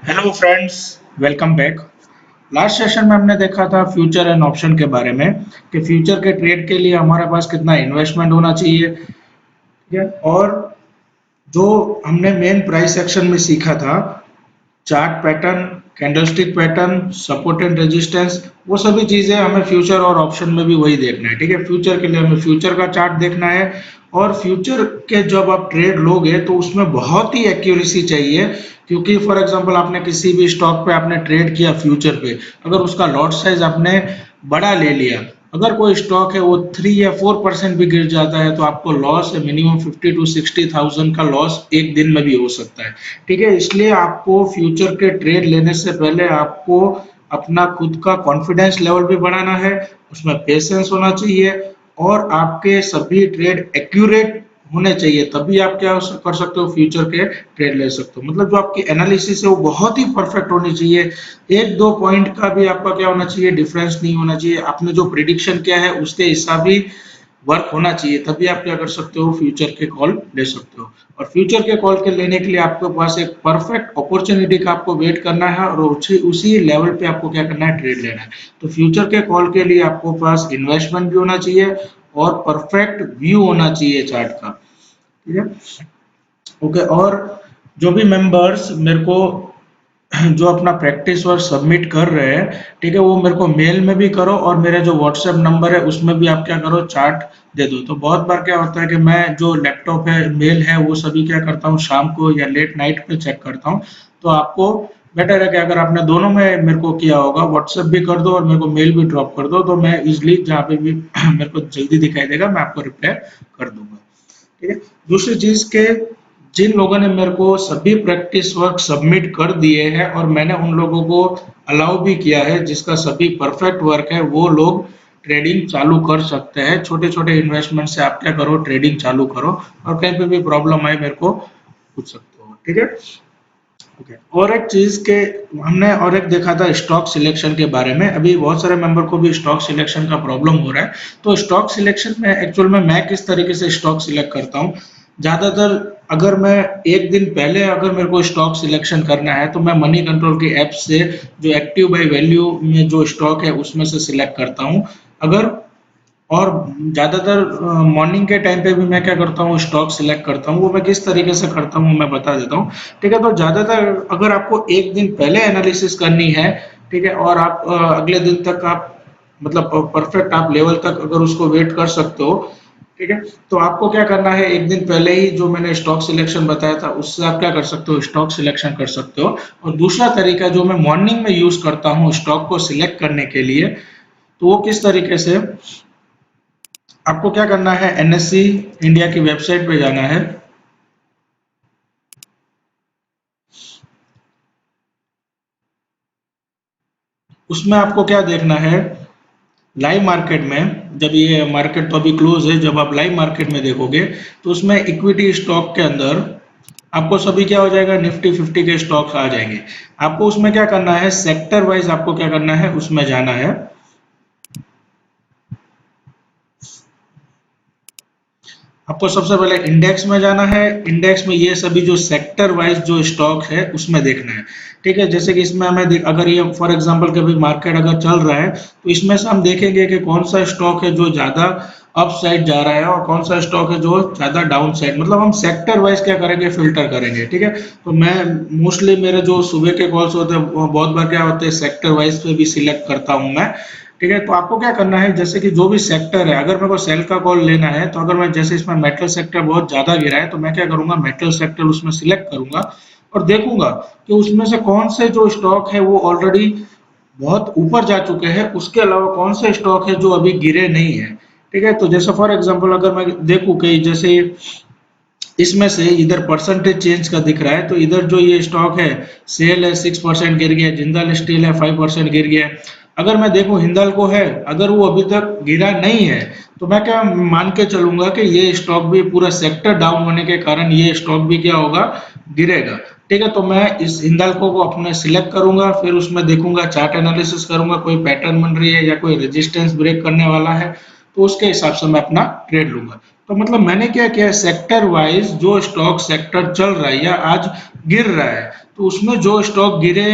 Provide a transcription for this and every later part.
Hello friends, welcome back. Last session में हमने देखा था फ्यूचर एंड ऑप्शन के बारे में कि फ्यूचर के ट्रेड के लिए हमारे पास कितना इन्वेस्टमेंट होना चाहिए, ठीक है। और जो हमने मेन प्राइस एक्शन में सीखा था, chart pattern, candlestick pattern, support and resistance, वो सभी चीजें हमें फ्यूचर और ऑप्शन में भी वही देखना है, ठीक है। फ्यूचर के लिए हमें फ्यूचर का चार्ट देखना है और फ्यूचर के जब आप ट्रेड लोगे तो उसमें बहुत ही एक्यूरेसी चाहिए, क्योंकि फॉर एग्जांपल आपने किसी भी स्टॉक पे आपने ट्रेड किया फ्यूचर पे, अगर उसका लॉट साइज आपने बड़ा ले लिया, अगर कोई स्टॉक है वो 3 या 4% भी गिर जाता है तो आपको लॉस है मिनिमम 50 to 60,000 का लॉस एक दिन में भी हो सकता है, ठीक है। इसलिए आपको फ्यूचर के ट्रेड लेने से पहले आपको अपना खुद का कॉन्फिडेंस लेवल भी बढ़ाना है, उसमें पेशेंस होना चाहिए और आपके सभी ट्रेड एक्यूरेट होने चाहिए, तभी आप क्या कर सकते हो, फ्यूचर के ट्रेड ले सकते हो। मतलब जो आपकी एनालिसिस है वो बहुत ही परफेक्ट होनी चाहिए, एक दो पॉइंट का भी आपका क्या होना चाहिए, डिफरेंस नहीं होना चाहिए। आपने जो प्रिडिक्शन किया है उसके हिसाब ही वर्क होना चाहिए, तभी आप क्या कर सकते हो, फ्यूचर के कॉल ले सकते हो। और फ्यूचर के कॉल के लेने के लिए आपके पास एक परफेक्ट अपॉर्चुनिटी का आपको वेट करना है और उसी लेवल पे आपको क्या करना है, ट्रेड लेना है। तो फ्यूचर के कॉल के लिए आपको पास इन्वेस्टमेंट भी होना चाहिए और परफेक्ट व्यू होना चाहिए चार्ट का, ठीक है। ओके, और जो भी मेंबर्स मेरे को जो अपना प्रैक्टिस वर्क सबमिट कर रहे हैं, ठीक है, वो मेरे को मेल में भी करो और मेरा जो व्हाट्सएप नंबर है उसमें भी आप क्या करो, चार्ट दे दो। तो बहुत बार क्या होता है कि मैं जो लैपटॉप है, मेल है, वो सभी क्या करता हूँ, शाम को या लेट नाइट पे चेक करता हूँ। तो आपको बेटर है कि अगर आपने दोनों में मेरे को किया होगा, व्हाट्सएप भी कर दो और मेरे को मेल भी ड्रॉप कर दो, तो मैं इजिली जहाँ पे भी मेरे को जल्दी दिखाई देगा मैं आपको रिप्लाई कर दूंगा, ठीक है। दूसरी चीज के जिन लोगों ने मेरे को सभी प्रैक्टिस वर्क सबमिट कर दिए हैं और मैंने उन लोगों को अलाउ भी किया है, जिसका सभी परफेक्ट वर्क है, वो लोग ट्रेडिंग चालू कर सकते हैं। छोटे छोटे इन्वेस्टमेंट से आप क्या करो, ट्रेडिंग चालू करो और कहीं पे भी प्रॉब्लम आए मेरे को पूछ सकते हो, ठीक है। ओके, और एक चीज के हमने और एक देखा था स्टॉक सिलेक्शन के बारे में। अभी बहुत सारे मेंबर को भी स्टॉक सिलेक्शन का प्रॉब्लम हो रहा है। तो स्टॉक सिलेक्शन में एक्चुअल में मैं किस तरीके से स्टॉक सिलेक्ट करता हूँ, ज्यादातर अगर मैं एक दिन पहले अगर मेरे को स्टॉक सिलेक्शन करना है तो मैं मनी कंट्रोल की ऐप से जो एक्टिव बाय वैल्यू में जो स्टॉक है उसमें से सिलेक्ट करता हूँ। अगर और ज्यादातर मॉर्निंग के टाइम पे भी मैं क्या करता हूँ, स्टॉक सिलेक्ट करता हूँ। वो मैं किस तरीके से करता हूँ मैं बता देता हूँ, ठीक है। तो ज्यादातर अगर आपको एक दिन पहले एनालिसिस करनी है, ठीक है, और आप अगले दिन तक आप मतलब परफेक्ट आप लेवल तक अगर उसको वेट कर सकते हो, ठीक है, तो आपको क्या करना है, एक दिन पहले ही जो मैंने स्टॉक सिलेक्शन बताया था उससे आप क्या कर सकते हो, स्टॉक सिलेक्शन कर सकते हो। और दूसरा तरीका जो मैं मॉर्निंग में यूज करता हूँ स्टॉक को सिलेक्ट करने के लिए, तो वो किस तरीके से, आपको क्या करना है, एनएससी इंडिया की वेबसाइट पे जाना है। उसमें आपको क्या देखना है, लाइव मार्केट में, जब ये मार्केट तो अभी क्लोज है, जब आप लाइव मार्केट में देखोगे तो उसमें इक्विटी स्टॉक के अंदर आपको सभी क्या हो जाएगा, निफ्टी 50 के स्टॉक्स आ जाएंगे। आपको उसमें क्या करना है, सेक्टर वाइज आपको क्या करना है, उसमें जाना है। आपको सबसे पहले इंडेक्स में जाना है। इंडेक्स में ये सभी जो सेक्टर वाइज जो स्टॉक है उसमें देखना है, ठीक है। जैसे कि इसमें हमें अगर ये फॉर एग्जांपल कभी मार्केट अगर चल रहा है तो इसमें से हम देखेंगे कि कौन सा स्टॉक है जो ज्यादा अप साइड जा रहा है और कौन सा स्टॉक है जो ज्यादा डाउन साइड, मतलब हम सेक्टर वाइज क्या करेंगे, फिल्टर करेंगे, ठीक है। तो मैं मोस्टली मेरे जो सुबह के कॉल्स होते हैं वो बहुत बार क्या होते हैं, सेक्टर वाइज पे भी सिलेक्ट करता हूँ मैं, ठीक है। तो आपको क्या करना है, जैसे कि जो भी सेक्टर है, अगर मेरे को सेल का कॉल लेना है तो अगर मैं जैसे इसमें मेटल सेक्टर बहुत ज्यादा गिरा है तो मैं क्या करूंगा, मेटल सेक्टर उसमें सिलेक्ट करूंगा और देखूंगा कि उसमें से कौन से जो स्टॉक है वो ऑलरेडी बहुत ऊपर जा चुके हैं, उसके अलावा कौन से स्टॉक है जो अभी गिरे नहीं है, ठीक है। तो जैसे फॉर एग्जांपल अगर मैं देखूं कि जैसे इसमें से इधर परसेंटेज चेंज का दिख रहा है, तो इधर जो ये स्टॉक है, सेल है 6% गिर गया, जिंदाल स्टील है 5% गिर गया। अगर मैं देखूं हिंदाल्को है, अगर वो अभी तक गिरा नहीं है तो मैं क्या मान के चलूंगा कि ये स्टॉक भी पूरा सेक्टर डाउन होने के कारण ये स्टॉक भी क्या होगा, गिरेगा, ठीक है। तो मैं इस हिंदाल्को को अपने सिलेक्ट करूंगा, फिर उसमें देखूंगा, चार्ट एनालिसिस करूंगा, कोई पैटर्न बन रही है या कोई रेजिस्टेंस ब्रेक करने वाला है, तो उसके हिसाब से मैं अपना ट्रेड लूंगा। तो मतलब मैंने क्या किया, सेक्टर वाइज जो स्टॉक सेक्टर चल रहा है या आज गिर रहा है, तो उसमें जो स्टॉक गिरे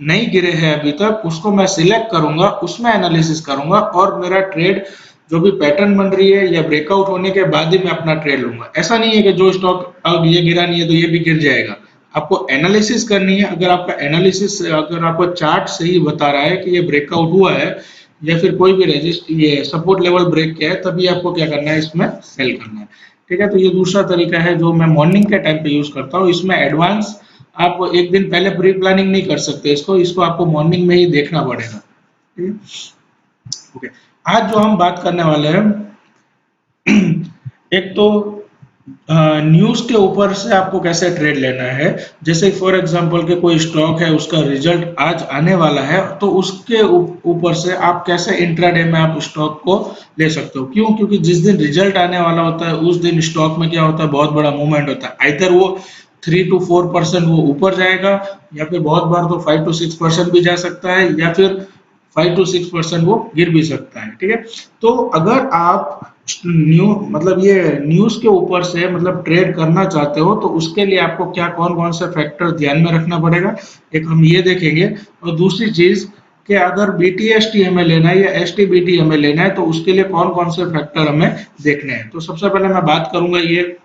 नहीं गिरे हैं अभी तक, उसको मैं सिलेक्ट करूंगा, उसमें एनालिसिस करूंगा और मेरा ट्रेड जो भी पैटर्न बन रही है या ब्रेकआउट होने के बाद ही मैं अपना ट्रेड लूंगा। ऐसा नहीं है कि जो स्टॉक अब ये गिरा नहीं है तो ये भी गिर जाएगा। आपको एनालिसिस करनी है। अगर आपका एनालिसिस, अगर आपको चार्ट सही बता रहा है कि ये ब्रेकआउट हुआ है या फिर कोई भी रेजिस्ट ये सपोर्ट लेवल ब्रेक किया है, तभी आपको क्या करना है, इसमें सेल करना है। ठीक है, तो ये दूसरा तरीका है जो मैं मॉर्निंग के टाइम पे यूज करता हूँ। इसमें एडवांस आप एक दिन पहले प्री प्लानिंग नहीं कर सकते, इसको इसको आपको मॉर्निंग में ही देखना पड़ेगा। ठीक है, ओके। आज जो हम बात करने वाले हैं, एक तो न्यूज़ के ऊपर से आपको कैसे ट्रेड लेना है। जैसे फॉर एग्जांपल के कोई स्टॉक है, उसका रिजल्ट आज आने वाला है, तो उसके ऊपर से आप कैसे इंट्राडे में आप स्टॉक को ले सकते हो। क्यों? क्योंकि जिस दिन रिजल्ट आने वाला होता है उस दिन स्टॉक में क्या होता है, बहुत बड़ा मूवमेंट होता है। आइदर वो 3 to 4% वो ऊपर जाएगा, या फिर बहुत बार तो 5 to 6% भी जा सकता है, या फिर 5 to 6% वो गिर भी सकता है। ठीक है, तो अगर आप मतलब ये न्यूज के ऊपर से मतलब ट्रेड करना चाहते हो, तो उसके लिए आपको क्या कौन कौन से फैक्टर ध्यान में रखना पड़ेगा, एक हम ये देखेंगे। और दूसरी चीज कि अगर BTST हमें लेना है या STBT हमें लेना है, तो उसके लिए कौन कौन से फैक्टर हमें देखने हैं। तो सबसे पहले मैं बात करूंगा ये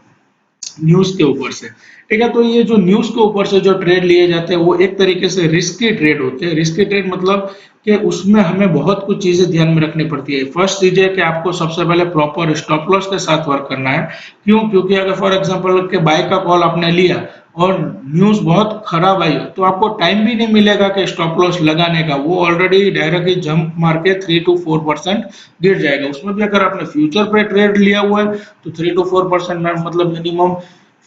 न्यूज के ऊपर से। ठीक है, तो ये जो न्यूज के ऊपर से जो ट्रेड लिए जाते हैं वो एक तरीके से रिस्की ट्रेड होते हैं। रिस्की ट्रेड मतलब कि उसमें हमें बहुत कुछ चीजें ध्यान में रखनी पड़ती है। फर्स्ट चीज है कि आपको सबसे पहले प्रॉपर स्टॉप लॉस के साथ वर्क करना है। क्यों? क्योंकि अगर फॉर एग्जांपल के बाय का कॉल आपने लिया और न्यूज बहुत खराब आई, तो आपको टाइम भी नहीं मिलेगा कि स्टॉप लॉस लगाने का। वो ऑलरेडी डायरेक्टली जंप मार के 3 to 4% गिर जाएगा। उसमें भी अगर आपने फ्यूचर पे ट्रेड लिया हुआ है, तो 3 to 4% में मतलब मिनिमम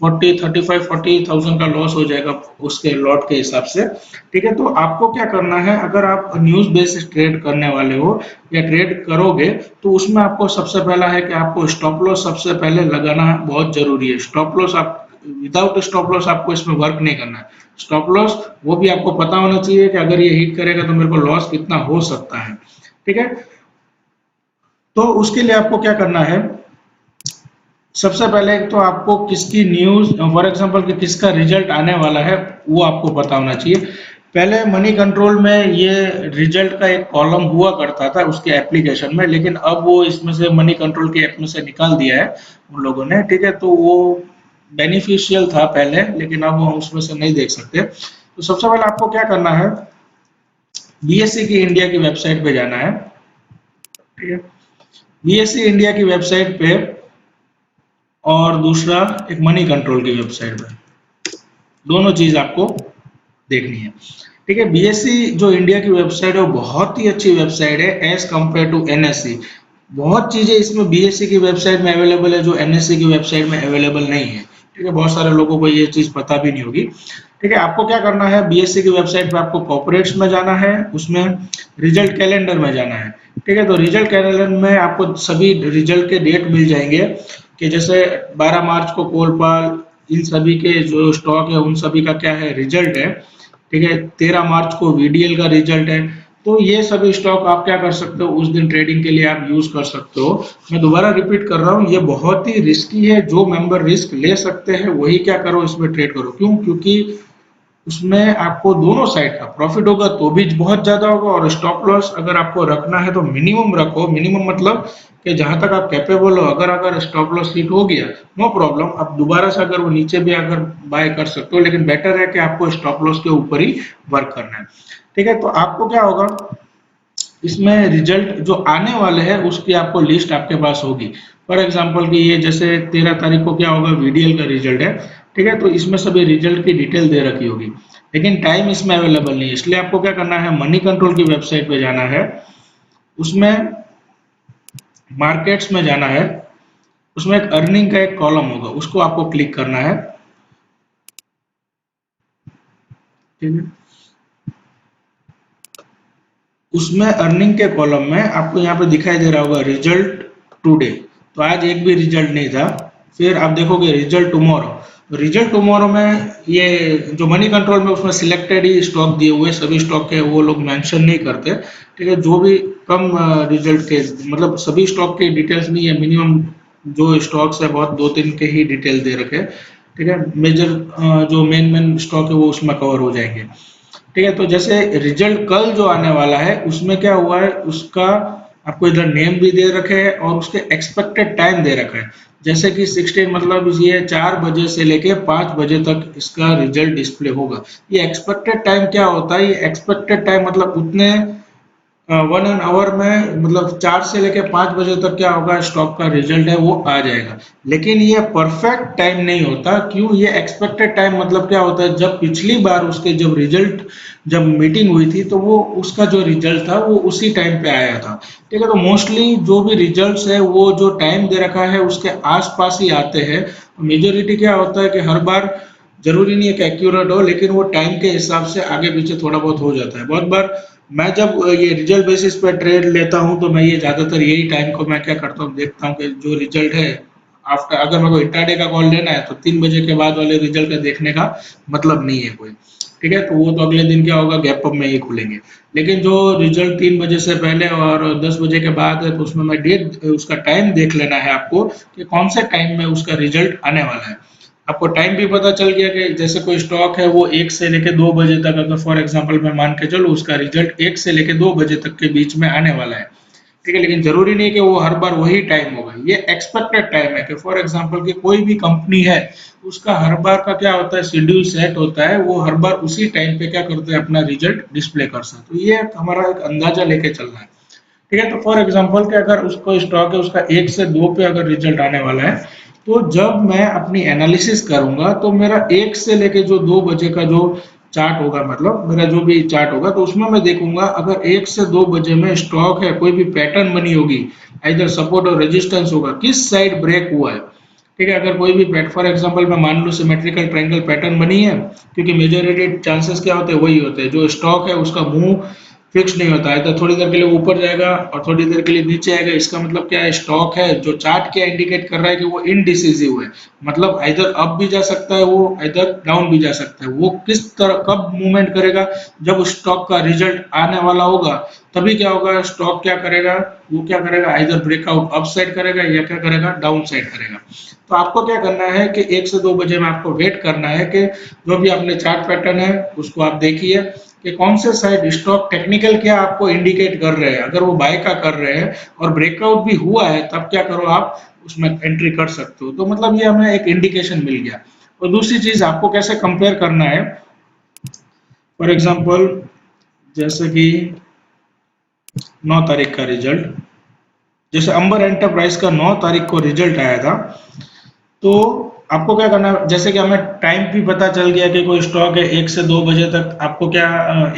40 35 40,000 का लॉस हो जाएगा उसके लॉट के हिसाब से। ठीक है, तो आपको क्या करना है, अगर आप न्यूज बेस्ड ट्रेड करने वाले हो या ट्रेड करोगे, तो उसमें आपको सबसे पहला है कि आपको स्टॉप लॉस सबसे पहले लगाना बहुत जरूरी है। स्टॉप लॉस आप विदाउट स्टॉप लॉस आपको इसमें वर्क नहीं करना है। स्टॉप लॉस वो भी आपको पता होना चाहिए कि अगर ये हिट करेगा तो मेरे को लॉस कितना हो सकता है। ठीक है, तो उसके लिए आपको क्या करना है, सबसे पहले एक तो आपको किसकी न्यूज, फॉर एग्जांपल कि किसका रिजल्ट आने वाला है, वो आपको पता होना चाहिए। पहले मनी कंट्रोल में ये रिजल्ट का एक कॉलम हुआ करता था उसके एप्लीकेशन में, लेकिन अब वो इसमें से मनी कंट्रोल के ऐप में से निकाल दिया है उन लोगों ने। ठीक है, तो वो बेनिफिशियल था पहले, लेकिन अब हम उसमें से नहीं देख सकते। तो सबसे पहले आपको क्या करना है, BSE की इंडिया की वेबसाइट पे जाना है। ठीक है, BSE इंडिया की वेबसाइट पे, और दूसरा एक मनी कंट्रोल की वेबसाइट पे, दोनों चीज आपको देखनी है। ठीक है, BSE जो इंडिया की वेबसाइट है वो बहुत ही अच्छी वेबसाइट है एज कंपेयर टू NSE। बहुत चीजें इसमें BSE की वेबसाइट में अवेलेबल है जो NSE की वेबसाइट में अवेलेबल नहीं है। ठीक है, बहुत सारे लोगों को ये चीज पता भी नहीं होगी। ठीक है, आपको क्या करना है, BSE की वेबसाइट पे आपको कॉर्पोरेट्स में जाना है, उसमें रिजल्ट कैलेंडर में जाना है। ठीक है, तो रिजल्ट कैलेंडर में आपको सभी रिजल्ट के डेट मिल जाएंगे, कि जैसे 12 मार्च को कोलपाल, इन सभी के जो स्टॉक है उन सभी का क्या है, रिजल्ट है। ठीक है, 13 मार्च को VDL का रिजल्ट है। तो ये सभी स्टॉक आप क्या कर सकते हो, उस दिन ट्रेडिंग के लिए आप यूज कर सकते हो। मैं दोबारा रिपीट कर रहा हूँ, ये बहुत ही रिस्की है। जो मेंबर रिस्क ले सकते हैं वही क्या करो, इसमें ट्रेड करो। क्यों? क्योंकि उसमें आपको दोनों साइड का प्रॉफिट होगा तो भी बहुत ज्यादा होगा, और स्टॉप लॉस अगर आपको रखना है तो मिनिमम रखो। मिनिमम मतलब कि जहां तक आप कैपेबल हो। अगर अगर स्टॉप लॉस हिट हो गया, नो प्रॉब्लम, आप दोबारा से अगर वो नीचे भी अगर बाय कर सकते हो, लेकिन बेटर है कि आपको स्टॉप लॉस के ऊपर ही वर्क करना है। ठीक है, तो आपको क्या होगा, इसमें रिजल्ट जो आने वाले हैं उसकी आपको लिस्ट आपके पास होगी। फॉर एग्जांपल कि ये जैसे 13 तारीख को क्या होगा, VDL का रिजल्ट है। ठीक है, तो इसमें सभी रिजल्ट की डिटेल दे रखी होगी, लेकिन टाइम इसमें अवेलेबल नहीं है। इसलिए आपको क्या करना है, मनी कंट्रोल की वेबसाइट पे जाना है, उसमें मार्केट्स में जाना है, उसमें एक अर्निंग का एक कॉलम होगा, उसको आपको क्लिक करना है। ठीक है, उसमें अर्निंग के कॉलम में आपको यहाँ पे दिखाई दे रहा होगा रिजल्ट टुडे। तो आज एक भी रिजल्ट नहीं था। फिर आप देखोगे रिजल्ट टुमारो। रिजल्ट टुमारो में ये जो मनी कंट्रोल में उसमें सिलेक्टेड ही स्टॉक दिए हुए, सभी स्टॉक के वो लोग मेंशन नहीं करते। ठीक है, जो भी कम रिजल्ट के मतलब सभी स्टॉक के डिटेल्स नहीं है, मिनिमम जो स्टॉक्स है बहुत 2-3 के ही डिटेल दे रखे हैं, ठीक है। मेजर जो मेन मेन स्टॉक है वो उसमें कवर हो जाएंगे, ठीक है। तो जैसे रिजल्ट कल जो आने वाला है उसमें क्या हुआ है, उसका आपको इधर नेम भी दे रखे हैं और उसके एक्सपेक्टेड टाइम दे रखा है। जैसे कि 16 मतलब ये 4 बजे से लेके 5 बजे तक इसका रिजल्ट डिस्प्ले होगा। ये एक्सपेक्टेड टाइम क्या होता है, ये एक्सपेक्टेड टाइम मतलब उतने 1 आवर में, मतलब 4 से लेके 5 बजे तक क्या होगा, स्टॉक का रिजल्ट है वो आ जाएगा। लेकिन ये परफेक्ट टाइम नहीं होता। क्यों? ये एक्सपेक्टेड टाइम मतलब क्या होता है, जब पिछली बार उसके जब मीटिंग हुई थी तो वो उसका जो रिजल्ट था वो उसी टाइम पे आया था, ठीक है। तो मोस्टली जो भी रिजल्ट्स है वो जो टाइम दे रखा है उसके आसपास ही आते हैं। मेजोरिटी क्या होता है कि हर बार जरूरी नहीं है कि एक्यूरेट हो, लेकिन वो टाइम के हिसाब से आगे पीछे थोड़ा बहुत हो जाता है। बहुत बार मैं जब ये रिजल्ट बेसिस पर ट्रेड लेता हूँ तो मैं ये ज्यादातर यही टाइम को मैं क्या करता हूँ, देखता हूँ कि जो रिजल्ट है आफ्टर, अगर मेरे को इंट्राडे का कॉल लेना है तो 3 बजे के बाद वाले रिजल्ट का देखने का मतलब नहीं है कोई, ठीक है। तो वो तो अगले दिन क्या होगा, गैप अप में ही खुलेंगे। लेकिन जो रिजल्ट 3 बजे से पहले और 10 बजे के बाद है तो उसमें मैं डेट, उसका टाइम देख लेना है आपको कि कौन से टाइम में उसका रिजल्ट आने वाला है। आपको टाइम भी पता चल गया कि जैसे कोई स्टॉक है वो 1 से लेके 2 बजे तक, अगर फॉर एग्जांपल मैं मान के चलूँ उसका रिजल्ट 1 से लेके 2 बजे तक के बीच में आने वाला है, ठीक है। लेकिन जरूरी नहीं कि वो हर बार वही टाइम होगा, ये एक्सपेक्टेड टाइम है कि फॉर एग्जांपल कि कोई भी कंपनी है उसका हर बार का क्या होता है, शेड्यूल सेट होता है, वो हर बार उसी टाइम पे क्या करते हैं, अपना रिजल्ट डिस्प्ले कर सकते। तो ये हमारा एक अंदाजा लेके चलना है, ठीक है। तो फॉर एग्जांपल कि अगर उसको स्टॉक है उसका 1 से 2 पे अगर रिजल्ट आने वाला है, तो जब मैं अपनी एनालिसिस करूंगा तो मेरा 1 से लेके जो 2 बजे का जो चार्ट होगा, मतलब मेरा जो भी चार्ट होगा, तो उसमें मैं देखूंगा अगर 1 से 2 बजे में स्टॉक है, कोई भी पैटर्न बनी होगी, इधर सपोर्ट और रेजिस्टेंस होगा, किस साइड ब्रेक हुआ है, ठीक है। अगर कोई भी पैट फॉर एग्जांपल मैं मान लूं सिमेट्रिकल ट्रायंगल पैटर्न बनी है, क्योंकि मेजोरिटी चांसेस क्या होते हैं, वही होते हैं, जो स्टॉक है उसका मुंह फिक्स नहीं होता है, तो थोड़ी देर के लिए ऊपर जाएगा और थोड़ी देर के लिए नीचे आएगा। इसका मतलब क्या है, स्टॉक है जो चार्ट क्या इंडिकेट कर रहा है कि वो इनडिसिसिव है, मतलब इधर अप भी जा सकता है, वो इधर डाउन भी जा सकता है। वो किस तरह कब मूवमेंट करेगा, जब स्टॉक का रिजल्ट आने वाला होगा, तभी क्या होगा, स्टॉक क्या करेगा, वो क्या करेगा, इधर ब्रेकआउट अप साइड करेगा या क्या करेगा, डाउन साइड करेगा। तो आपको क्या करना है कि 1 से 2 बजे में आपको वेट करना है कि जो भी आपने चार्ट पैटर्न है उसको आप देखिए कि कौन से साइड स्टॉक टेक्निकल क्या आपको इंडिकेट कर रहे हैं। अगर वो बाय का कर रहे हैं और ब्रेकआउट भी हुआ है, तब क्या करो, आप उसमें एंट्री कर सकते हो। तो मतलब ये हमें एक इंडिकेशन मिल गया। और दूसरी चीज आपको कैसे कंपेयर करना है, फॉर एग्जांपल जैसे कि 9 तारीख का रिजल्ट, जैसे अंबर एंटरप्राइज का 9 तारीख को रिजल्ट आया था, तो आपको क्या करना है, जैसे कि हमें टाइम भी पता चल गया कि कोई स्टॉक है 1 से 2 बजे तक, आपको क्या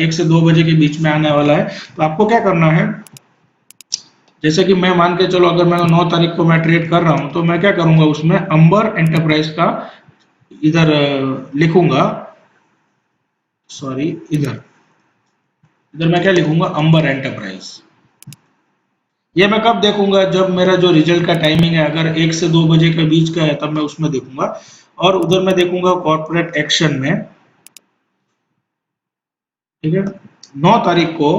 1 से 2 बजे के बीच में आने वाला है, तो आपको क्या करना है, जैसे कि मैं मान के चलो अगर मैं 9 तारीख को मैं ट्रेड कर रहा हूं, तो मैं क्या करूंगा, उसमें अंबर एंटरप्राइज का इधर लिखूंगा, सॉरी, इधर इधर मैं क्या लिखूंगा, अंबर एंटरप्राइज। ये मैं कब देखूंगा, जब मेरा जो रिजल्ट का टाइमिंग है अगर 1 से 2 बजे के बीच का है, तब मैं उसमें देखूंगा। और उधर मैं देखूंगा कॉर्पोरेट एक्शन में, ठीक है, 9 तारीख को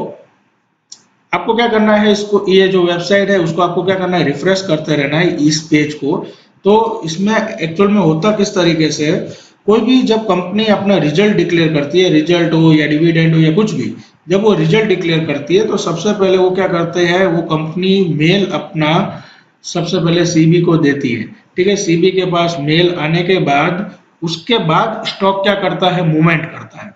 आपको क्या करना है, इसको, ये जो वेबसाइट है उसको आपको क्या करना है, रिफ्रेश करते रहना है इस पेज को। तो इसमें एक्चुअल में होता किस तरीके से है, कोई भी जब कंपनी अपना रिजल्ट डिक्लेयर करती है, रिजल्ट हो या डिविडेंड हो या कुछ भी, जब वो रिजल्ट डिक्लेयर करती है तो सबसे पहले वो क्या करते हैं, वो कंपनी मेल अपना सबसे पहले सीबी को देती है, ठीक है। सीबी के पास मेल आने के बाद उसके बाद स्टॉक क्या करता है, मूवमेंट करता है,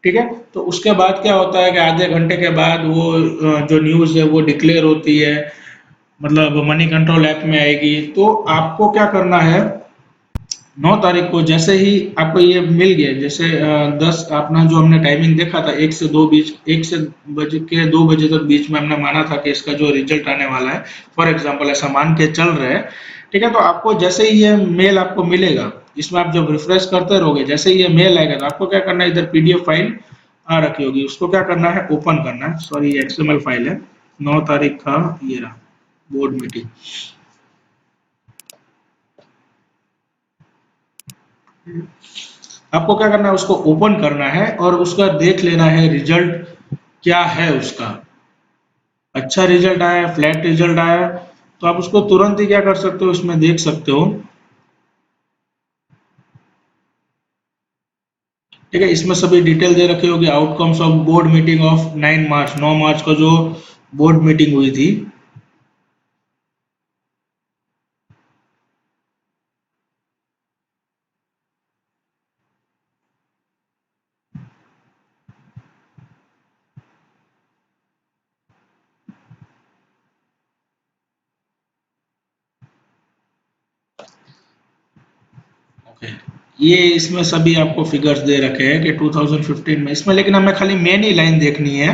ठीक है। तो उसके बाद क्या होता है कि आधे घंटे के बाद वो जो न्यूज़ है वो डिक्लेयर होती है, मतलब मनी कंट्रोल ऐप में आएगी। तो आपको क्या करना है, 9 तारीख को जैसे ही आपको ये मिल गया, जैसे 10 अपना जो हमने टाइमिंग देखा था, 1 से 2 बजे तक बीच में हमने माना था कि इसका जो रिजल्ट आने वाला है, फॉर एग्जांपल ऐसा मान के चल रहे हैं, ठीक है। तो आपको जैसे ही ये मेल आपको मिलेगा, इसमें आप जब रिफ्रेश करते रहोगे, जैसे ही ये मेल आएगा तो आपको क्या करना है, इधर पीडीएफ फाइल आ रखी होगी, उसको क्या करना है, ओपन करना है। सॉरी, ये एक्सएमएल फाइल है, 9 तारीख का ये रहा, बोर्ड मीटिंग। आपको क्या करना है, उसको ओपन करना है और उसका देख लेना है रिजल्ट क्या है उसका, अच्छा रिजल्ट आया, फ्लैट रिजल्ट आया, तो आप उसको तुरंत ही क्या कर सकते हो, इसमें देख सकते हो। ठीक है, इसमें सभी डिटेल दे रखी होगी, outcomes of board meeting of 9 मार्च, 9 मार्च को जो बोर्ड मीटिंग हुई थी। ओके, ये इसमें सभी आपको फिगर्स दे रखे हैं कि 2015 में इसमें, लेकिन हमें खाली मेन ही लाइन देखनी है।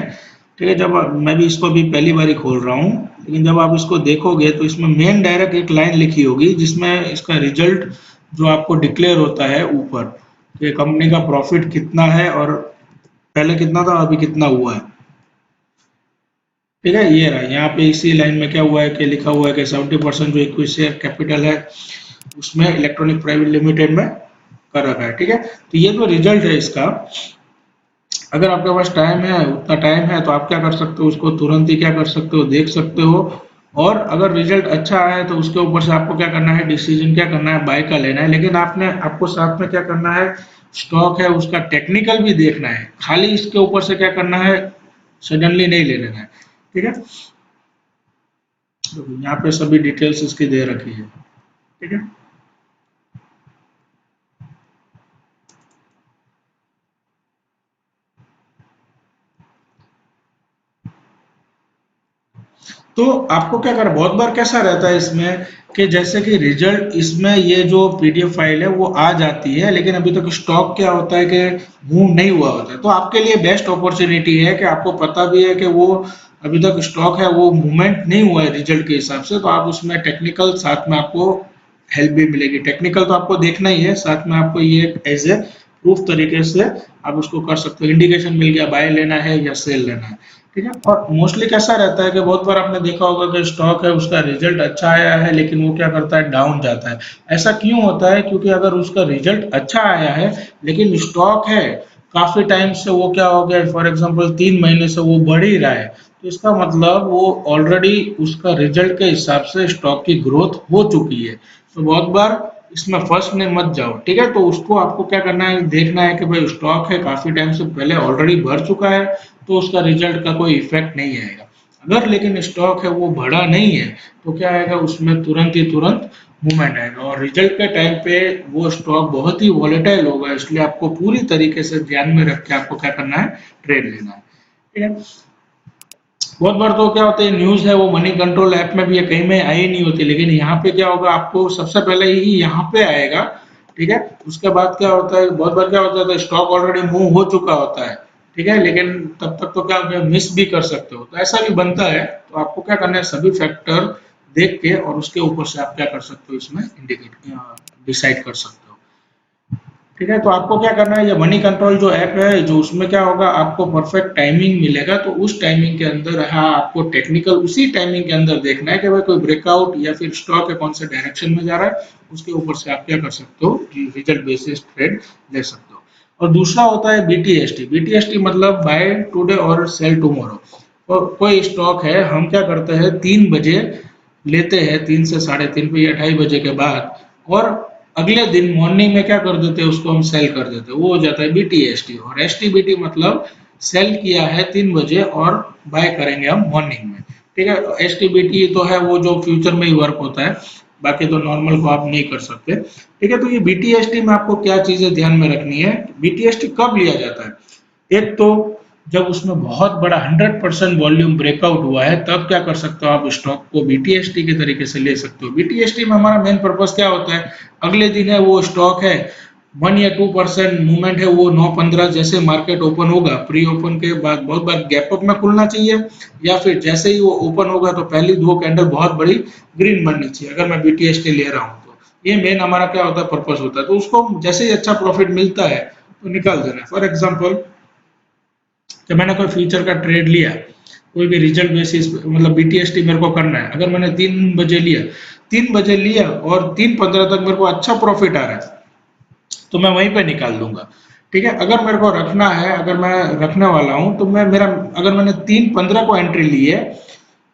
ठीक है, जब मैं भी इसको भी पहली बार ही खोल रहा हूँ, लेकिन जब आप इसको देखोगे तो इसमें मेन डायरेक्ट एक लाइन लिखी होगी जिसमें इसका रिजल्ट जो आपको डिक्लेयर होता है ऊपर, कि कंपनी का प्रॉफिट कितना है और पहले कितना था अभी कितना हुआ है। ठीक है, ये रहा, यहाँ पे इसी लाइन में क्या हुआ है कि लिखा हुआ है कि 70% जो इक्विटी शेयर कैपिटल है उसमें इलेक्ट्रॉनिक प्राइवेट लिमिटेड में कर रखा है। ठीक है, तो ये जो रिजल्ट है इसका, अगर आपके पास टाइम है, उतना टाइम है, तो आप क्या कर सकते हो, उसको तुरंत ही क्या कर सकते हो, देख सकते हो। और अगर रिजल्ट अच्छा आया तो उसके ऊपर से आपको क्या करना है, डिसीजन क्या करना है, बाय का लेना है। लेकिन आपको साथ में क्या करना है, स्टॉक है उसका टेक्निकल भी देखना है, खाली इसके ऊपर से क्या करना है, सडनली नहीं ले लेना है। ठीक है, तो यहाँ पे सभी डिटेल्स इसकी दे रखी है। ठीक है, तो आपको क्या करना, बहुत बार कैसा रहता है इसमें कि जैसे कि रिजल्ट इसमें ये जो पीडीएफ फाइल है वो आ जाती है, लेकिन अभी तक स्टॉक क्या होता है कि मूव नहीं हुआ होता है। तो आपके लिए बेस्ट अपॉर्चुनिटी है कि आपको पता भी है कि वो अभी तक स्टॉक है वो मूवमेंट नहीं हुआ है रिजल्ट के हिसाब से, तो आप उसमें टेक्निकल साथ में आपको हेल्प भी मिलेगी। टेक्निकल तो आपको देखना ही है, साथ में आपको ये एज ए प्रूफ तरीके से आप उसको कर सकते हो, इंडिकेशन मिल गया बाय लेना है या सेल लेना है। ठीक है, और मोस्टली कैसा रहता है कि बहुत बार आपने देखा होगा कि स्टॉक है उसका रिजल्ट अच्छा आया है लेकिन वो क्या करता है, डाउन जाता है। ऐसा क्यों होता है, क्योंकि अगर उसका रिजल्ट अच्छा आया है लेकिन स्टॉक है काफी टाइम से वो क्या हो गया, फॉर एग्जांपल 3 महीने से वो बढ़ ही रहा है, तो इसका मतलब वो ऑलरेडी उसका रिजल्ट के हिसाब से स्टॉक की ग्रोथ हो चुकी है। तो बहुत बार इसमें फर्स्ट में मत जाओ। ठीक है, तो उसको आपको क्या करना है, देखना है कि भाई स्टॉक है काफी टाइम से पहले ऑलरेडी बढ़ चुका है, तो उसका रिजल्ट का कोई इफेक्ट नहीं आएगा। अगर लेकिन स्टॉक है वो बढ़ा नहीं है, तो क्या आएगा, उसमें तुरंत ही तुरंत मूवमेंट आएगा और रिजल्ट के टाइम पे वो स्टॉक बहुत ही वॉलेटाइल होगा। इसलिए आपको पूरी तरीके से ध्यान में रख के आपको क्या करना है, ट्रेड लेना है। ठीक है, बहुत बार तो क्या होता है, न्यूज है वो मनी कंट्रोल ऐप में भी है, कहीं में आई नहीं होती, लेकिन यहाँ पे क्या होगा, आपको सबसे पहले ही यहाँ पे आएगा। ठीक है, उसके बाद क्या होता है, बहुत बार क्या होता है, स्टॉक ऑलरेडी मूव हो चुका होता है। ठीक है, लेकिन तब तक तो क्या होगा, मिस भी कर सकते हो, तो ऐसा भी बनता है। तो आपको क्या करना है, सभी फैक्टर देख के और उसके ऊपर से आप क्या कर सकते हो, इसमें इंडिकेट डिसाइड कर सकते हो। ठीक है, तो आपको क्या करना है, ये मनी कंट्रोल जो ऐप है, जो उसमें क्या होगा, आपको परफेक्ट टाइमिंग मिलेगा, तो उस टाइमिंग के अंदर, हाँ, आपको टेक्निकल उसी टाइमिंग के अंदर देखना है कि भाई कोई ब्रेकआउट या फिर स्टॉक है कौन से डायरेक्शन में जा रहा है, उसके ऊपर से आप क्या कर सकते हो, रिजल्ट बेसिस ट्रेड ले सकते हो। और दूसरा होता है बीटीएसटी। बीटीएसटी मतलब बाय टुडे और सेल टुमारो। और कोई स्टॉक है, हम क्या करते हैं, 3 बजे लेते हैं, 3 से 3:30 पे या 2:30 बजे के बाद, और अगले दिन मॉर्निंग में क्या कर देते हैं, उसको हम सेल कर देते हैं, वो हो जाता है बीटीएसटी। और एसटीबीटी मतलब सेल किया है 3 बजे और बाय करेंगे हम मॉर्निंग में। ठीक है, एसटीबीटी तो है वो जो फ्यूचर में ही वर्क होता है, बाकी तो नॉर्मल को आप नहीं कर सकते। ठीक है, तो ये बीटीएसटी में आपको क्या चीजें ध्यान में रखनी है, बीटीएसटी कब लिया जाता है, एक तो जब उसमें बहुत बड़ा 100% वॉल्यूम ब्रेकआउट हुआ है, तब क्या कर सकते हो, आप स्टॉक को बीटीएसटी के तरीके से ले सकते हो। बीटीएसटी में हमारा मेन पर्पस क्या होता है, अगले दिन है वो स्टॉक है 1 या 2% मूवमेंट है, वो 9:15 जैसे मार्केट ओपन होगा, प्री ओपन के बाद बहुत बार गैप अप में खुलना चाहिए, या फिर जैसे ही वो ओपन होगा तो पहली 2 कैंडल बहुत बड़ी ग्रीन बननी चाहिए, अगर मैं बीटीएसटी ले रहा हूँ तो। ये मेन हमारा क्या होता है, पर्पस होता है। तो उसको जैसे ही अच्छा प्रॉफिट मिलता है तो निकाल देना है। फॉर एग्जाम्पल कि मैंने कोई फ्यूचर का ट्रेड लिया, कोई भी रिजल्ट बेसिस मतलब बीटीएसटी मेरे को करना है, अगर मैंने 3 बजे लिया और 3:15 तक मेरे को अच्छा प्रॉफिट आ रहा है, तो मैं वहीं पे निकाल दूंगा। ठीक है, अगर मेरे को रखना है, अगर मैं रखने वाला हूं, तो मैं मेरा, अगर मैंने 3:15 को एंट्री ली है,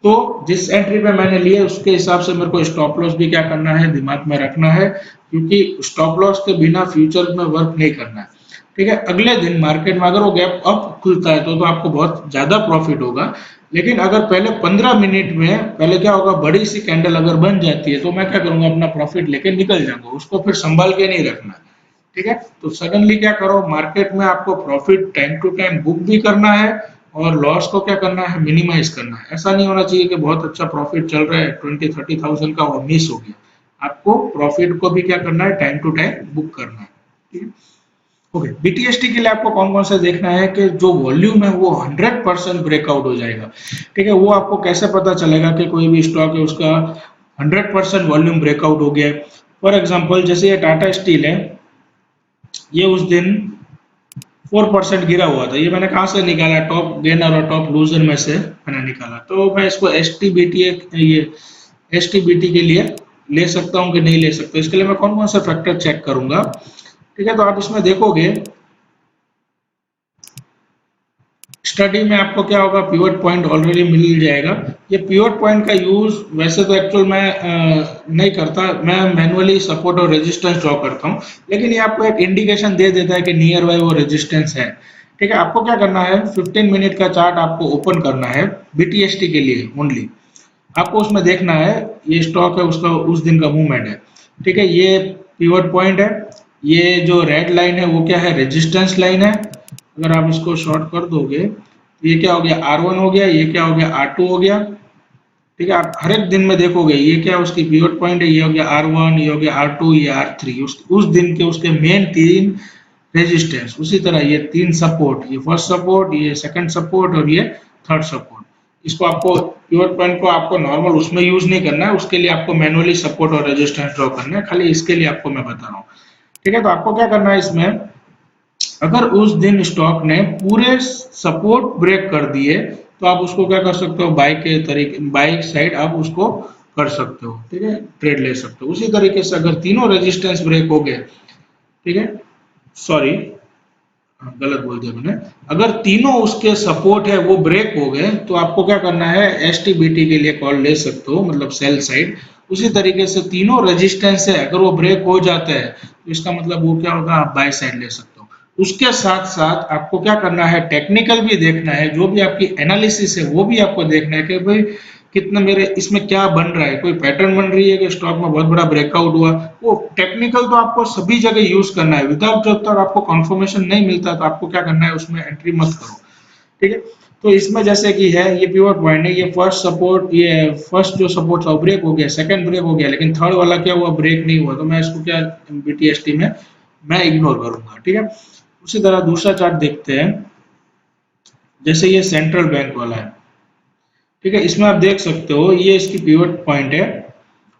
तो जिस एंट्री पे मैंने लिया उसके हिसाब से मेरे को स्टॉप लॉस भी क्या करना है, दिमाग में रखना है, क्योंकि स्टॉप लॉस के बिना फ्यूचर में वर्क नहीं करना है। ठीक है, अगले दिन मार्केट में अगर वो गैप अप खुलता है तो आपको बहुत ज्यादा प्रॉफिट होगा। लेकिन अगर पहले 15 मिनट में पहले क्या होगा, बड़ी सी कैंडल अगर बन जाती है तो मैं क्या करूंगा, अपना प्रॉफिट लेके निकल जाऊंगा, उसको फिर संभाल के नहीं रखना। ठीक है, तो सडनली क्या करो, मार्केट में आपको profit time to time book भी करना है और लॉस को क्या करना है, मिनिमाइज करना है। ऐसा नहीं होना चाहिए कि बहुत अच्छा प्रॉफिट चल रहा है 20-30,000 का, वो मिस हो गया। आपको प्रॉफिट को भी क्या करना है, टाइम टू टाइम बुक करना है। ठीक है, ओके। बीटीएसटी के लिए आपको कौन कौन सा देखना है कि जो वॉल्यूम है वो 100% ब्रेकआउट हो जाएगा। ठीक है, वो आपको कैसे पता चलेगा कि कोई भी स्टॉक है उसका 100% वॉल्यूम ब्रेकआउट हो गया है। फॉर एग्जांपल जैसे ये टाटा स्टील है, ये उस दिन 4% गिरा हुआ था। ये मैंने कहाँ से निकाला, टॉप गेनर और टॉप लूजर में से मैंने निकाला। तो मैं इसको एस टी बी टी के लिए ले सकता हूँ कि नहीं ले सकता, इसके लिए मैं कौन कौन सा फैक्टर चेक करूंगा। ठीक है, तो आप इसमें देखोगे स्टडी में आपको क्या होगा, पिवट पॉइंट ऑलरेडी मिल जाएगा। ये पिवट पॉइंट का यूज वैसे तो एक्चुअल में नहीं करता, मैं मैनुअली सपोर्ट और रेजिस्टेंस ड्रॉ करता हूँ, लेकिन ये आपको एक इंडिकेशन दे देता है कि नियर बाय वो रेजिस्टेंस है। ठीक है, आपको क्या करना है, 15 मिनट का चार्ट आपको ओपन करना है बीटीएसटी के लिए ओनली। आपको उसमें देखना है ये स्टॉक है उसका उस दिन का मूवमेंट है। ठीक है, ये पिवट पॉइंट है, ये जो रेड लाइन है वो क्या है, रेजिस्टेंस लाइन है। अगर आप इसको शॉर्ट कर दोगे तो ये क्या हो गया, R1 हो गया, ये क्या हो गया, R2 हो गया। ठीक है, आप हर एक दिन में देखोगे ये क्या उसकी पिवट पॉइंट है, ये हो गया R1, ये हो गया R2, ये R3, उस दिन के उसके मेन तीन रेजिस्टेंस। उसी तरह ये तीन सपोर्ट, ये फर्स्ट सपोर्ट, ये सेकंड सपोर्ट और ये थर्ड सपोर्ट। इसको आपको पिवट पॉइंट को आपको नॉर्मल उसमें यूज नहीं करना है, उसके लिए आपको मैनुअली सपोर्ट और रेजिस्टेंस ड्रॉ करना है, खाली इसके लिए आपको मैं बता रहा हूँ। ठीक है, तो आपको क्या करना है इसमें, अगर उस दिन स्टॉक ने पूरे सपोर्ट ब्रेक कर दिए तो आप उसको क्या कर सकते हो, बाई के तरीके, बाई साइड आप उसको कर सकते हो। ठीक है, ट्रेड ले सकते हो। उसी तरीके से अगर तीनों रेजिस्टेंस ब्रेक हो गए, ठीक है, सॉरी गलत बोल दिया मैंने, अगर तीनों उसके सपोर्ट है वो ब्रेक हो गए तो आपको क्या करना है, एस टी बी टी के लिए कॉल ले सकते हो, मतलब सेल साइड। उसी तरीके से तीनों रेजिस्टेंस है अगर वो ब्रेक हो जाता है तो इसका मतलब वो क्या होगा, आप बाय साइड ले सकते हो। उसके साथ साथ आपको क्या करना है, टेक्निकल भी देखना है, जो भी आपकी एनालिसिस है वो भी आपको देखना है कि भाई कितना मेरे इसमें क्या बन रहा है, कोई पैटर्न बन रही है कि स्टॉक में बहुत बड़ा ब्रेकआउट हुआ। वो टेक्निकल तो आपको सभी जगह यूज करना है, विदाउट जब तक आपको कंफर्मेशन नहीं मिलता तो आपको क्या करना है, उसमें एंट्री मत करो। ठीक है, तो इसमें जैसे कि है ये पिवट पॉइंट है, ये फर्स्ट सपोर्ट, ये फर्स्ट जो सपोर्ट था ब्रेक हो गया, सेकंड ब्रेक हो गया, लेकिन थर्ड वाला क्या हुआ, ब्रेक नहीं हुआ, तो मैं इसको क्या बीटीएसटी में मैं इग्नोर करूंगा। ठीक है, उसी तरह दूसरा चार्ट देखते हैं, जैसे ये सेंट्रल बैंक वाला है। ठीक है, इसमें आप देख सकते हो ये इसकी पिवट पॉइंट है,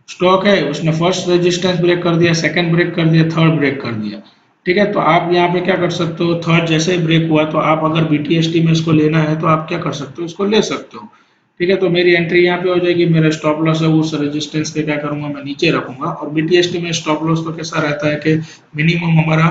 स्टॉक है उसने फर्स्ट रेजिस्टेंस ब्रेक कर दिया, सेकंड ब्रेक कर दिया, थर्ड ब्रेक कर दिया। ठीक है, तो आप यहाँ पे क्या कर सकते हो, थर्ड जैसे ही ब्रेक हुआ तो आप अगर बीटीएसटी में इसको लेना है तो आप क्या कर सकते हो, इसको ले सकते हो। ठीक है, तो मेरी एंट्री यहाँ पे हो जाएगी, मेरा स्टॉप लॉस है उस रेजिस्टेंस पे क्या करूंगा, मैं नीचे रखूंगा। और बीटीएसटी में स्टॉप लॉस तो कैसा रहता है कि मिनिमम हमारा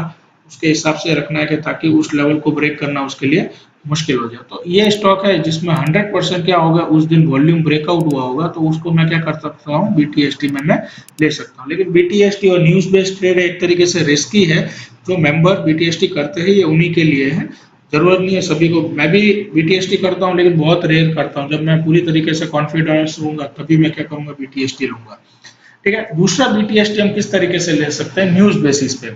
उसके हिसाब से रखना है कि ताकि उस लेवल को ब्रेक करना उसके लिए मुश्किल हो जाए। तो ये स्टॉक है जिसमें 100% क्या होगा, उस दिन वॉल्यूम ब्रेकआउट हुआ होगा, तो उसको मैं क्या कर सकता हूँ, बीटीएसटी में मैं ले सकता हूँ। लेकिन बीटीएसटी और न्यूज बेस्ड ट्रेड एक तरीके से रिस्की है, जो मेंबर बीटीएसटी करते हैं ये उन्हीं के लिए है, जरूरत नहीं है सभी को। मैं भी बीटीएसटी करता हूँ लेकिन बहुत रेयर करता हूँ, जब मैं पूरी तरीके से कॉन्फिडेंस रहूंगा तभी मैं क्या करूंगा, बीटीएसटी लूंगा। ठीक है, दूसरा बीटीएसटी हम किस तरीके से ले सकते हैं, न्यूज बेसिस पे।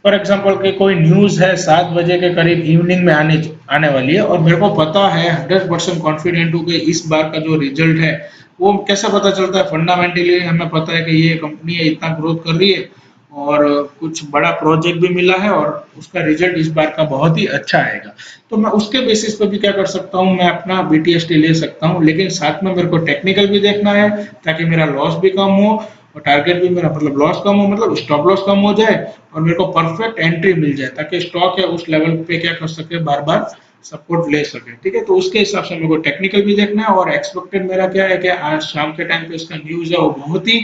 फॉर एग्जांपल कि कोई न्यूज है 7 बजे के करीब इवनिंग में आने आने वाली है और मेरे को पता है 100% कॉन्फिडेंट हूँ कि इस बार का जो रिजल्ट है वो कैसे पता चलता है, फंडामेंटली हमें पता है कि ये कंपनी है इतना ग्रोथ कर रही है और कुछ बड़ा प्रोजेक्ट भी मिला है और उसका रिजल्ट इस बार का बहुत ही अच्छा आएगा। तो मैं उसके बेसिस पे भी क्या कर सकता हूँ, मैं अपना बीटीएसटी ले सकता हूँ, लेकिन साथ में मेरे को टेक्निकल भी देखना है ताकि मेरा लॉस भी कम हो और टारगेट भी मेरा मतलब लॉस कम हो, मतलब स्टॉप लॉस कम हो जाए और मेरे को परफेक्ट एंट्री मिल जाए ताकि स्टॉक है उस लेवल पे क्या कर सके, बार बार सपोर्ट ले सके। ठीक है, तो उसके हिसाब से मेरे को टेक्निकल भी देखना है और एक्सपेक्टेड मेरा क्या है कि आज शाम के टाइम पे इसका न्यूज है वो बहुत ही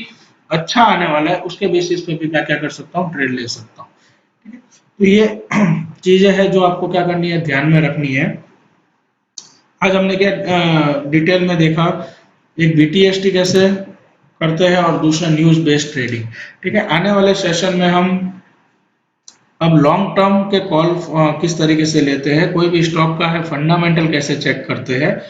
अच्छा आने वाला है, उसके बेसिस पे भी मैं क्या कर सकता हूँ, ट्रेड ले सकता हूँ। ठीक है, तो ये चीजें हैं जो आपको क्या करनी है, ध्यान में रखनी है। आज हमने क्या डिटेल में देखा, एक BTST कैसे करते हैं और दूसरा न्यूज बेस्ड ट्रेडिंग। ठीक है, आने वाले सेशन में हम अब लॉन्ग टर्म के कॉल किस तरीके से लेते हैं, कोई भी स्टॉक का है फंडामेंटल कैसे चेक करते हैं,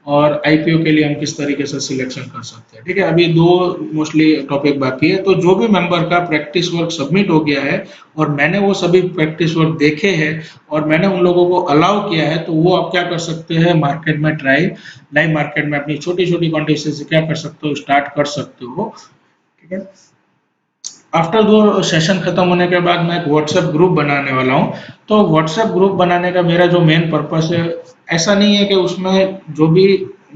और IPO के लिए हम किस तरीके से सिलेक्शन कर सकते हैं। ठीक है, अभी दो मोस्टली टॉपिक बाकी है। तो जो भी मेंबर का प्रैक्टिस वर्क सबमिट हो गया है और मैंने वो सभी प्रैक्टिस वर्क देखे हैं और मैंने उन लोगों को अलाउ किया है, तो वो आप क्या कर सकते हैं, मार्केट में ट्राई लाइव मार्केट में अपनी छोटी छोटी क्वांटिटी से क्या कर सकते हो, स्टार्ट कर सकते हो। ठीक है, आफ्टर दो सेशन खत्म होने के बाद मैं एक व्हाट्सएप ग्रुप बनाने वाला हूँ। तो व्हाट्सएप ग्रुप बनाने का मेरा जो मेन पर्पस है, ऐसा नहीं है कि उसमें जो भी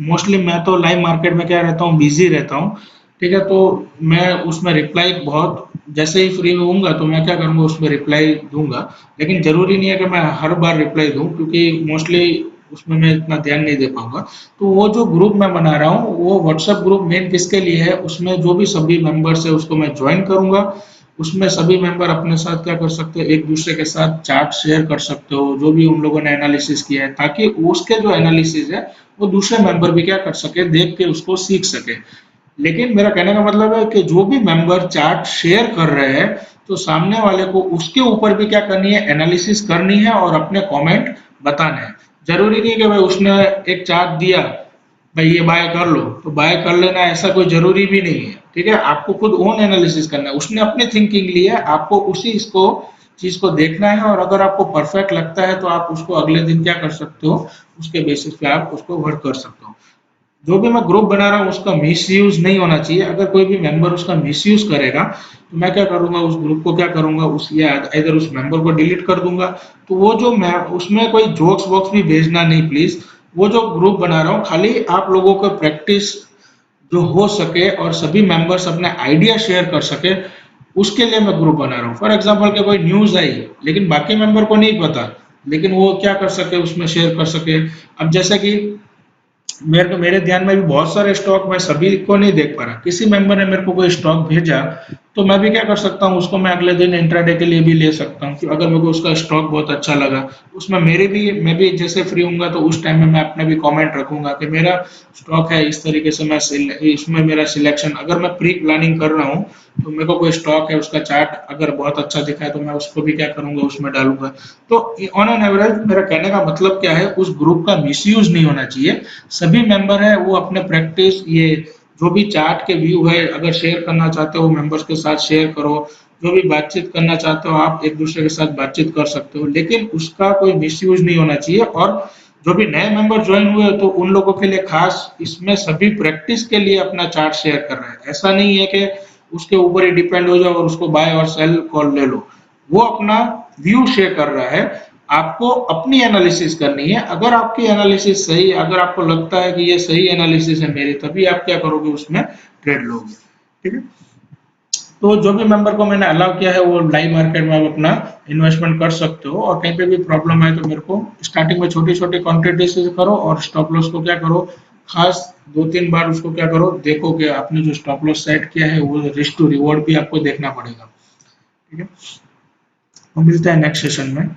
मोस्टली मैं तो लाइव मार्केट में क्या रहता हूँ, बिजी रहता हूँ। ठीक है, तो मैं उसमें रिप्लाई बहुत जैसे ही फ्री होऊंगा तो मैं क्या करूँगा, उसमें रिप्लाई दूंगा। लेकिन जरूरी नहीं है कि मैं हर बार रिप्लाई दूं, क्योंकि मोस्टली उसमें मैं इतना ध्यान नहीं दे पाऊंगा। तो वो जो ग्रुप मैं बना रहा हूँ वो व्हाट्सएप ग्रुप मेन किसके लिए है, उसमें जो भी सभी मेंबर्स है उसको मैं ज्वाइन करूंगा। उसमें सभी मेंबर अपने साथ क्या कर सकते हैं, एक दूसरे के साथ चार्ट शेयर कर सकते हो, जो भी उन लोगों ने एनालिसिस किया है, ताकि उसके जो एनालिसिस है वो दूसरे मेंबर भी क्या कर सके, देख के उसको सीख सके। लेकिन मेरा कहने का मतलब है कि जो भी मेंबर चार्ट शेयर कर रहे हैं, तो सामने वाले को उसके ऊपर भी क्या करनी है, एनालिसिस करनी है और अपने कमेंट बताने हैं। जरूरी नहीं कि भाई उसने एक चार्ट दिया, भाई ये बाय कर लो तो बाय कर लेना, ऐसा कोई जरूरी भी नहीं है। ठीक है, आपको खुद ओन एनालिसिस करना है, उसने अपनी थिंकिंग ली है, आपको उसी इसको चीज को देखना है, और अगर आपको परफेक्ट लगता है तो आप उसको अगले दिन क्या कर सकते हो, उसके बेसिस पे आप उसको वर्क कर सकते हो। जो भी मैं ग्रुप बना रहा हूँ उसका मिसयूज नहीं होना चाहिए। अगर कोई भी मेंबर उसका मिसयूज करेगा तो मैं क्या करूंगा, उस ग्रुप को क्या करूंगा, उस या इधर उस मेंबर को डिलीट कर दूंगा। तो वो जो मैं उसमें कोई जोक्स वॉक्स भी भेजना नहीं प्लीज। वो जो ग्रुप बना रहा हूँ खाली आप लोगों को प्रैक्टिस जो हो सके और सभी मेंबर्स अपने आइडिया शेयर कर सके, उसके लिए मैं ग्रुप बना रहा हूँ। फॉर एग्जाम्पल के कोई न्यूज आई लेकिन बाकी मेंबर को नहीं पता, लेकिन वो क्या कर सके, उसमें शेयर कर सके। अब जैसे कि मेरे ध्यान में भी बहुत सारे स्टॉक, मैं सभी को नहीं देख पा रहा, किसी मेंबर ने मेरे को कोई स्टॉक भेजा तो मैं भी क्या कर सकता हूँ, उसको मैं अगले दिन इंट्राडे के लिए भी ले सकता हूँ कि अगर मेरे को उसका स्टॉक बहुत अच्छा लगा। उसमें मेरे भी मैं भी जैसे फ्री होऊंगा तो उस टाइम में मैं अपने भी कमेंट रखूंगा कि मेरा स्टॉक है इस तरीके से, मैं इसमें मेरा सिलेक्शन, अगर मैं प्री प्लानिंग कर रहा हूँ तो मेरे को कोई स्टॉक है उसका चार्ट अगर बहुत अच्छा दिखा है तो मैं उसको भी क्या करूंगा, उसमें डालूंगा। तो ऑन एन एवरेज मेरा कहने का मतलब क्या है, उस ग्रुप का मिसयूज नहीं होना चाहिए। सभी मेंबर है वो अपने प्रैक्टिस, ये जो भी चार्ट के व्यू है अगर शेयर करना चाहते हो मेंबर्स के साथ शेयर करो, जो भी बातचीत करना चाहते हो आप एक दूसरे के साथ बातचीत कर सकते हो, लेकिन उसका कोई मिसयूज नहीं होना चाहिए। और जो भी नए मेंबर ज्वाइन हुए तो उन लोगों के लिए खास इसमें सभी प्रैक्टिस के लिए अपना चार्ट शेयर कर रहे हैं। ऐसा नहीं है कि उसके ऊपर ही डिपेंड हो जाओ और उसको बाय और सेल कॉल ले लो। वो अपना व्यू शेयर कर रहा है, आपको अपनी एनालिसिस करनी है। अगर आपकी एनालिसिस सही, अगर आपको लगता है कि ये सही एनालिसिस है मेरी, तभी आप क्या करोगे, उसमें ट्रेड लोगे। ठीक है, तो जो भी मेंबर को मैंने अलाउ किया है वो लाइव मार्केट में आप अपना इन्वेस्टमेंट कर सकते हो। और कहीं पे भी प्रॉब्लम आए तो मेरे को स्टार्टिंग में छोटी छोटी क्वांटिटी से करो, और स्टॉप लॉस को क्या करो, खास 2-3 बार उसको क्या करो, देखो कि आपने जो स्टॉप लॉस सेट किया है वो रिस्क टू रिवॉर्ड भी आपको देखना पड़ेगा। ठीक है, तो मिलते हैं नेक्स्ट सेशन में।